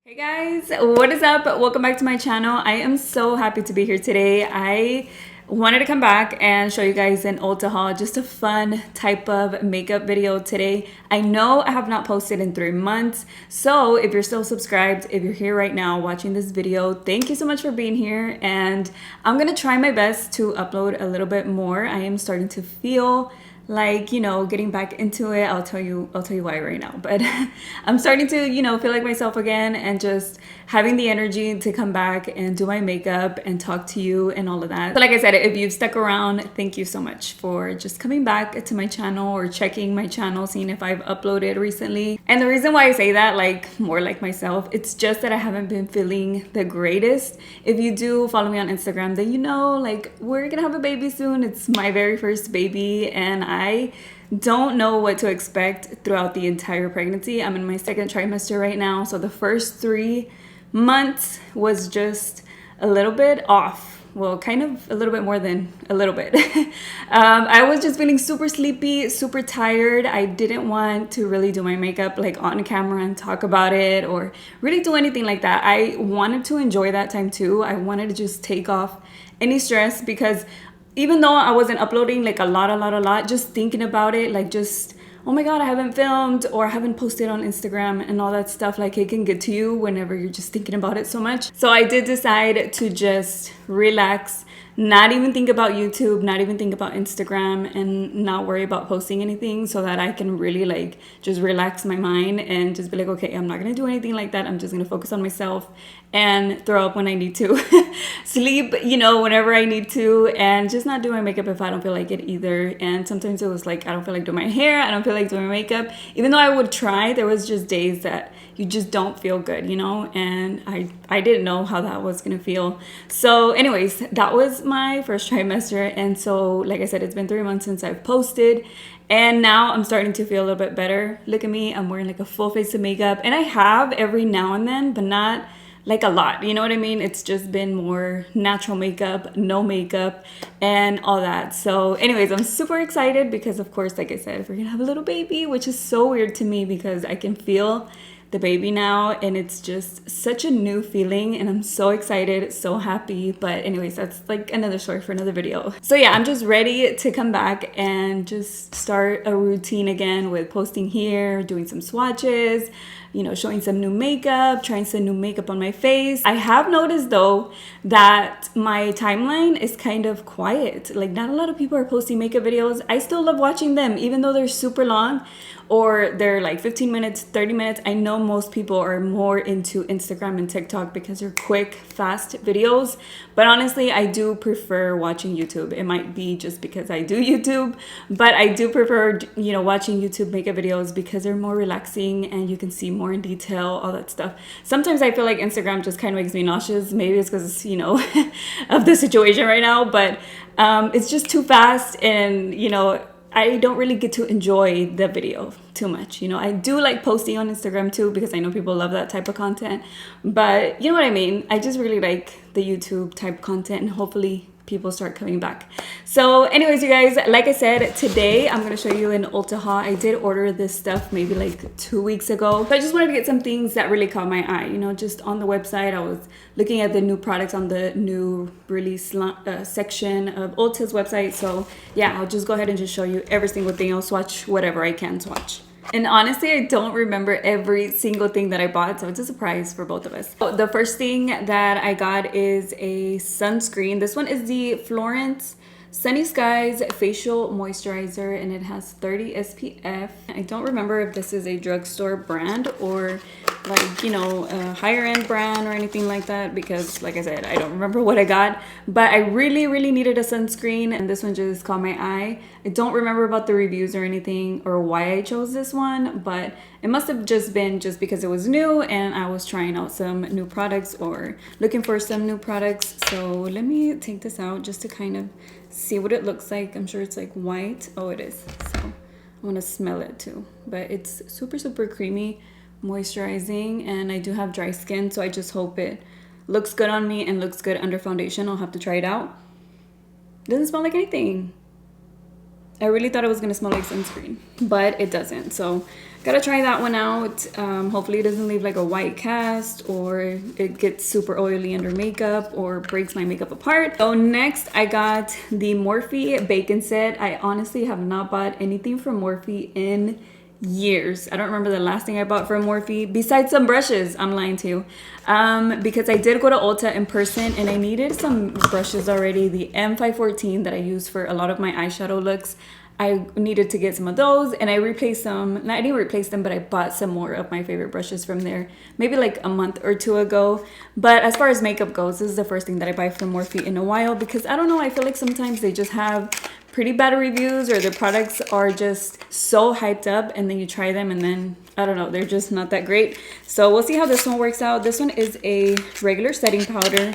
Hey guys, what is up? Welcome back to my channel. I am so happy to be here today. I wanted to come back and show you guys an Ulta haul, just a fun type of makeup video today. I know I have not posted in 3 months, so if you're still subscribed, if you're here right now watching this video, thank you so much for being here, and I'm gonna try my best to upload a little bit more. I am starting to feel like, you know, getting back into it. I'll tell you why right now, but I'm starting to, you know, feel like myself again and just having the energy to come back and do my makeup and talk to you and all of that. So like I said, if you've stuck around, thank you so much for just coming back to my channel or checking my channel, seeing if I've uploaded recently. And the reason why I say that, like more like myself, it's just that I haven't been feeling the greatest. If you do follow me on Instagram, then you know, like, we're gonna have a baby soon. It's my very first baby, and I don't know what to expect throughout the entire pregnancy. I'm in my 2nd trimester right now, so the first 3 months was just a little bit off. Well, kind of a little bit more than a little bit. I was just feeling super sleepy, super tired. I didn't want to really do my makeup like on camera and talk about it or really do anything like that. I wanted to enjoy that time too. I wanted to just take off any stress, because even though I wasn't uploading like a lot, just thinking about it, like just, oh my God, I haven't filmed or I haven't posted on Instagram and all that stuff, like it can get to you whenever you're just thinking about it so much. So I did decide to just relax, not even think about YouTube, not even think about Instagram, and not worry about posting anything, so that I can really like just relax my mind and just be like, okay, I'm not gonna do anything like that. I'm just gonna focus on myself and throw up when I need to, sleep, you know, whenever I need to, and just not do my makeup if I don't feel like it either. And sometimes it was like, I don't feel like doing my hair, I don't feel like doing my makeup, even though I would try. There was just days that you just don't feel good, you know, and I didn't know how that was gonna feel. So anyways, that was my first trimester, and so like I said, it's been 3 months since I've posted, and now I'm starting to feel a little bit better. Look at me, I'm wearing like a full face of makeup, and I have every now and then, but not like a lot, you know what I mean? It's just been more natural makeup, no makeup, and all that. So anyways, I'm super excited because, of course, like I said, we're gonna have a little baby, which is so weird to me because I can feel the baby now, and it's just such a new feeling, and I'm so excited, so happy. But anyways, that's like another story for another video. So yeah, I'm just ready to come back and just start a routine again with posting here, doing some swatches, you know, showing some new makeup, trying some new makeup on my face. I have noticed though that my timeline is kind of quiet. Like, not a lot of people are posting makeup videos. I still love watching them, even though they're super long or they're like 15 minutes, 30 minutes. I know most people are more into Instagram and TikTok because they're quick, fast videos. But honestly, I do prefer watching YouTube. It might be just because I do YouTube, but I do prefer, you know, watching YouTube makeup videos because they're more relaxing and you can see more in detail, all that stuff. Sometimes I feel like Instagram just kind of makes me nauseous. Maybe it's because, you know, of the situation right now, but it's just too fast, and, you know, I don't really get to enjoy the video too much. You know, I do like posting on Instagram too because I know people love that type of content, but you know what I mean? I just really like the YouTube type content, and hopefully people start coming back. So anyways, you guys, like I said, today I'm gonna show you an Ulta haul. I did order this stuff maybe like 2 weeks ago, but I just wanted to get some things that really caught my eye. You know, just on the website, I was looking at the new products on the new release section of Ulta's website. So yeah, I'll just go ahead and just show you every single thing. I'll swatch whatever I can swatch. And honestly, I don't remember every single thing that I bought, so it's a surprise for both of us. So the first thing that I got is a sunscreen. This one is the Florence Sunny Skies Facial Moisturizer, and it has 30 SPF. I don't remember if this is a drugstore brand or like, you know, a higher end brand or anything like that, because like I said, I don't remember what I got, but I really needed a sunscreen, and this one just caught my eye. I don't remember about the reviews or anything or why I chose this one, but it must have just been just because it was new and I was trying out some new products or looking for some new products. So let me take this out just to kind of see what it looks like. I'm sure it's like white. Oh, it is. So I want to smell it too, but it's super creamy, moisturizing, and I do have dry skin, so I just hope it looks good on me and looks good under foundation. I'll have to try it out. Doesn't smell like anything. I really thought it was gonna smell like sunscreen, but it doesn't. So gotta try that one out. Hopefully it doesn't leave like a white cast or it gets super oily under makeup or breaks my makeup apart. So next I got the Morphe Bacon Set. I honestly have not bought anything from Morphe in years. I don't remember the last thing I bought from Morphe besides some brushes. I'm lying to you. Because I did go to Ulta in person and I needed some brushes already. The M514 that I use for a lot of my eyeshadow looks, I needed to get some of those and I replaced them. I didn't replace them, but I bought some more of my favorite brushes from there maybe like a month or two ago. But as far as makeup goes, this is the first thing that I buy from Morphe in a while because I don't know, I feel like sometimes they just have pretty bad reviews or the products are just so hyped up and then you try them and then I don't know, they're just not that great. So we'll see how this one works out. This one is a regular setting powder.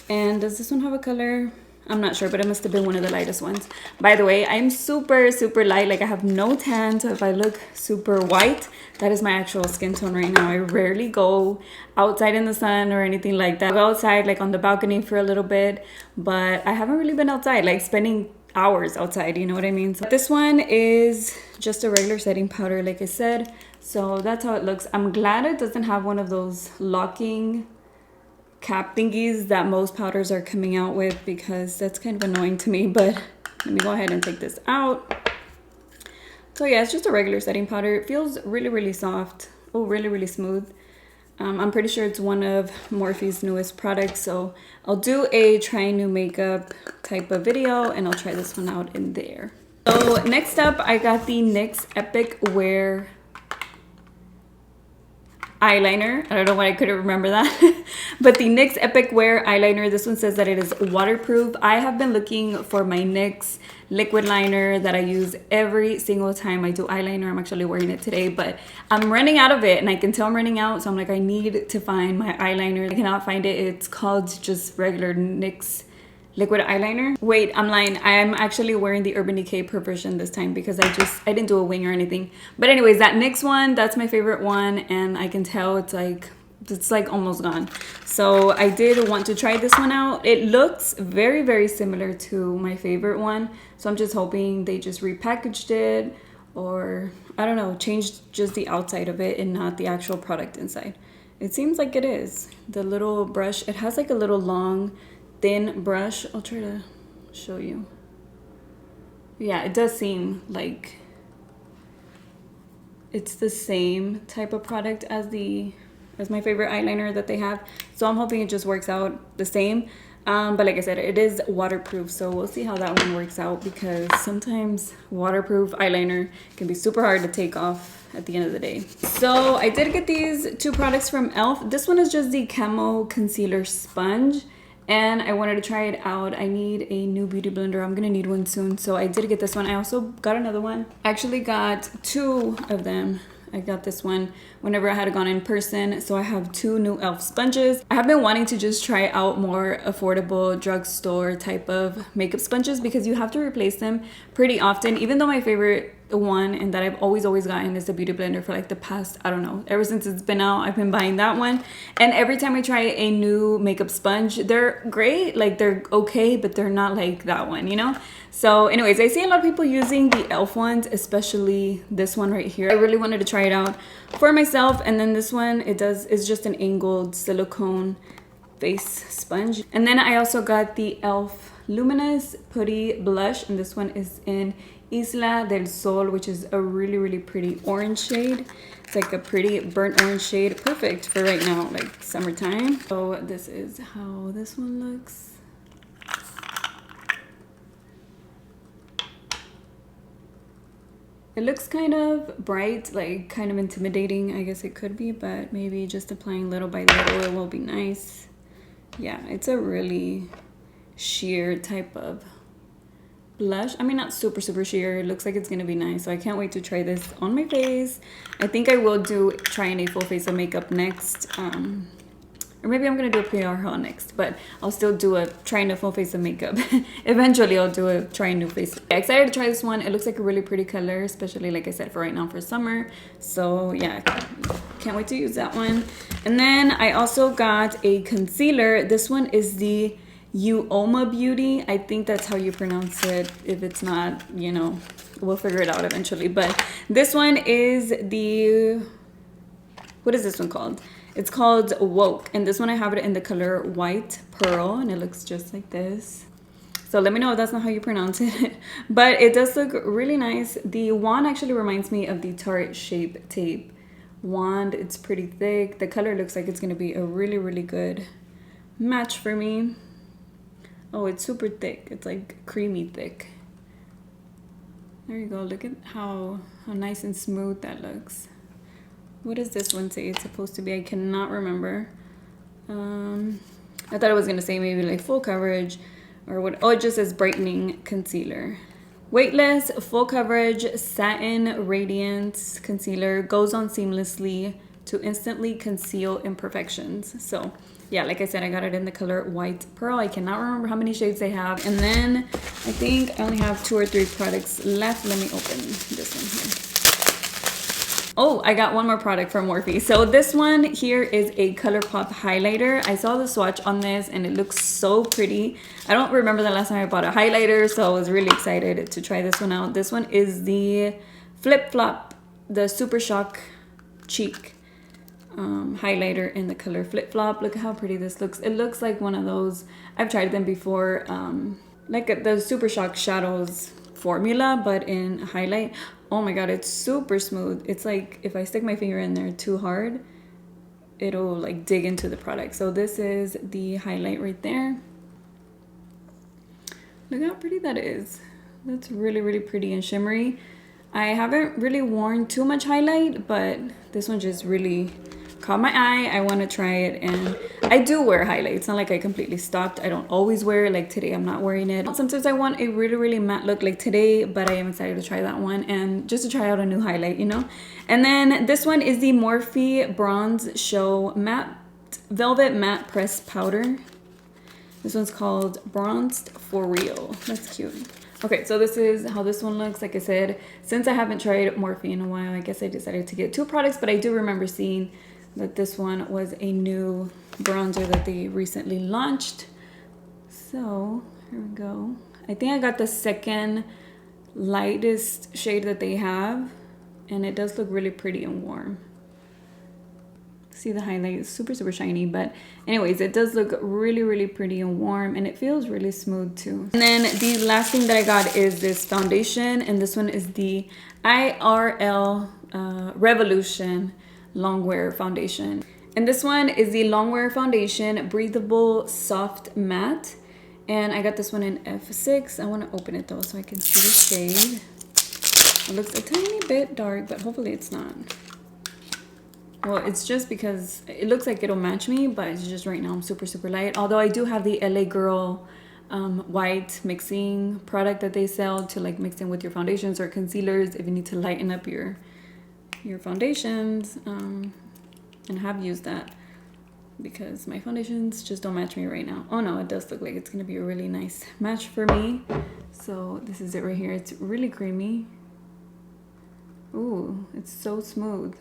And does this one have a color? I'm not sure, but it must have been one of the lightest ones. By the way, I'm super light. Like I have no tan, so if I look super white, that is my actual skin tone right now. I rarely go outside in the sun or anything like that. I go outside like on the balcony for a little bit, but I haven't really been outside, like spending hours outside, you know what I mean? So this one is just a regular setting powder, like I said. So that's how it looks. I'm glad it doesn't have one of those locking cap thingies that most powders are coming out with because that's kind of annoying to me. But let me go ahead and take this out. So yeah, it's just a regular setting powder. It feels really soft. Oh, really smooth. I'm pretty sure it's one of Morphe's newest products, so I'll do a try new makeup type of video and I'll try this one out in there. So next up, I got the NYX Epic Wear eyeliner. I don't know why I couldn't remember that. But the NYX Epic Wear eyeliner, this one says that it is waterproof. I have been looking for my NYX liquid liner that I use every single time I do eyeliner. I'm actually wearing it today, but I'm running out of it and I can tell I'm running out. So I'm like, I need to find my eyeliner. I cannot find it. It's called just regular NYX liquid eyeliner. Wait, I'm lying. I'm actually wearing the Urban Decay Perversion this time because I didn't do a wing or anything. But anyways, that NYX one, that's my favorite one, and I can tell it's like almost gone. So I did want to try this one out. It looks very similar to my favorite one. So I'm just hoping they just repackaged it or I don't know, changed just the outside of it and not the actual product inside. It seems like it is. The little brush, it has like a little long thin brush. I'll try to show you. Yeah, it does seem like it's the same type of product as my favorite eyeliner that they have. So I'm hoping it just works out the same. But like I said, it is waterproof, so we'll see how that one works out because sometimes waterproof eyeliner can be super hard to take off at the end of the day. So I did get these two products from e.l.f. This one is just the Camo Concealer Sponge. And I wanted to try it out. I need a new beauty blender. I'm gonna need one soon. So I did get this one. I also got another one. I actually got two of them. I got this one whenever I had gone in person. So I have two new e.l.f. sponges. I have been wanting to just try out more affordable drugstore type of makeup sponges because you have to replace them pretty often. Even though my favorite one and that I've always gotten is the beauty blender for like the past, I don't know, ever since it's been out, I've been buying that one. And every time I try a new makeup sponge, they're great, like they're okay, but they're not like that one, you know? So anyways, I see a lot of people using the e.l.f. ones, especially this one right here. I really wanted to try it out for myself. And then this one, it's just an angled silicone face sponge. And then I also got the e.l.f. Luminous Putty Blush, and this one is in Isla del Sol, which is a really pretty orange shade. It's like a pretty burnt orange shade, perfect for right now, like summertime. So this is how this one looks. It looks kind of bright, like kind of intimidating, I guess it could be, but maybe just applying little by little, it will be nice. Yeah, it's a really sheer type of blush. I mean, not super sheer. It looks like it's gonna be nice, so I can't wait to try this on my face. I think I will do trying a full face of makeup next, or maybe I'm gonna do a PR haul next, but I'll still do a trying a full face of makeup. Eventually I'll do a trying new face. I'm excited to try this one. It looks like a really pretty color, especially like I said for right now for summer. So yeah, can't wait to use that one. And then I also got a concealer. This one is the Uoma Beauty. I think that's how you pronounce it. If it's not, you know, we'll figure it out eventually. But this one is the, what is this one called? It's called Woke, and this one I have it in the color White Pearl, and it looks just like this. So let me know if that's not how you pronounce it. But it does look really nice. The wand actually reminds me of the Tarte Shape Tape wand. It's pretty thick. The color looks like it's going to be a really good match for me. Oh, it's super thick. It's like creamy thick. There you go. Look at how nice and smooth that looks. What does this one say it's supposed to be? I cannot remember. I thought it was gonna say maybe like full coverage or what. Oh, it just says brightening concealer. Weightless, full coverage, satin radiance concealer, goes on seamlessly to instantly conceal imperfections. So yeah, like I said, I got it in the color White Pearl. I cannot remember how many shades they have. And then I think I only have 2 or 3 products left. Let me open this one here. Oh, I got one more product from Morphe. So this one here is a ColourPop highlighter. I saw the swatch on this and it looks so pretty. I don't remember the last time I bought a highlighter, so I was really excited to try this one out. This one is the Flip Flop, the Super Shock Cheek highlighter in the color Flip Flop. Look at how pretty this looks. It looks like one of those, I've tried them before, like the Super Shock Shadows formula, but in highlight. Oh my god, it's super smooth. It's like if I stick my finger in there too hard, it'll like dig into the product. So this is the highlight right there. Look how pretty that is. That's really pretty and shimmery. I haven't really worn too much highlight, but this one just really caught my eye. I want to try it, and I do wear highlight. It's not like I completely stopped. I don't always wear it. Like today I'm not wearing it. Sometimes I want a really matte look like today, but I am excited to try that one and just to try out a new highlight, you know. And then this one is the Morphe Bronze Show Matte Velvet Matte Press Powder. This one's called Bronzed for Real. That's cute. Okay, so this is how this one looks. Like I said, since I haven't tried Morphe in a while, I guess I decided to get 2 products, but I do remember seeing that this one was a new bronzer that they recently launched. So here we go. I think I got the second lightest shade that they have, and it does look really pretty and warm. See the highlight is super shiny, but anyways, it does look really pretty and warm, and it feels really smooth too. And then the last thing that I got is this foundation, and this one is the IRL Revolution Longwear Foundation. And this one is the Longwear Foundation Breathable Soft Matte, and I got this one in F6. I want to open it though so I can see the shade. It looks a tiny bit dark, but hopefully it's not. Well, it's just because it looks like it'll match me, but it's just right now I'm super light. Although I do have the LA Girl white mixing product that they sell to like mix in with your foundations or concealers if you need to lighten up your foundations, and I have used that because my foundations just don't match me right now. Oh no, it does look like it's gonna be a really nice match for me. So this is it right here. It's really creamy. Ooh, it's so smooth.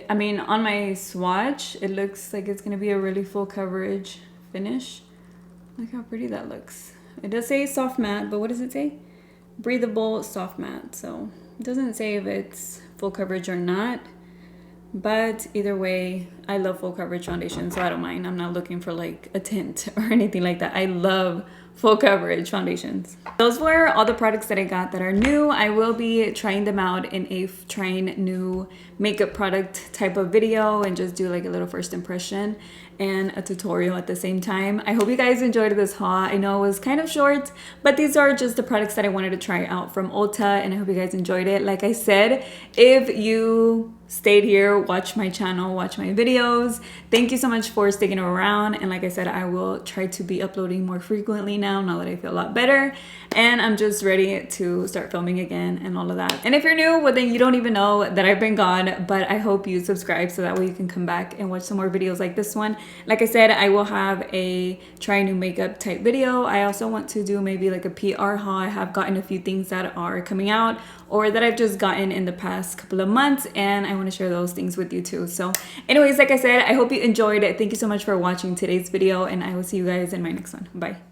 I mean, on my swatch, it looks like it's gonna be a really full coverage finish. Look how pretty that looks. It does say soft matte, but what does it say? Breathable soft matte. So it doesn't say if it's full coverage or not, but either way, I love full coverage foundation, so I don't mind. I'm not looking for like a tint or anything like that. I love full coverage foundations. Those were all the products that I got that are new. I will be trying them out in a trying new makeup product type of video and just do like a little first impression and a tutorial at the same time. I hope you guys enjoyed this haul. I know it was kind of short, but these are just the products that I wanted to try out from Ulta, and I hope you guys enjoyed it. Like I said, if you stayed here, watch my channel, watch my videos, thank you so much for sticking around. And like I said, I will try to be uploading more frequently now that I feel a lot better and I'm just ready to start filming again and all of that. And if you're new, well then you don't even know that I've been gone, but I hope you subscribe so that way you can come back and watch some more videos like this one. Like I said, I will have a try new makeup type video. I also want to do maybe like a PR haul. I have gotten a few things that are coming out or that I've just gotten in the past couple of months, and I want to share those things with you too. So anyways, like I said, I hope you enjoyed it. Thank you so much for watching today's video, and I will see you guys in my next one. Bye.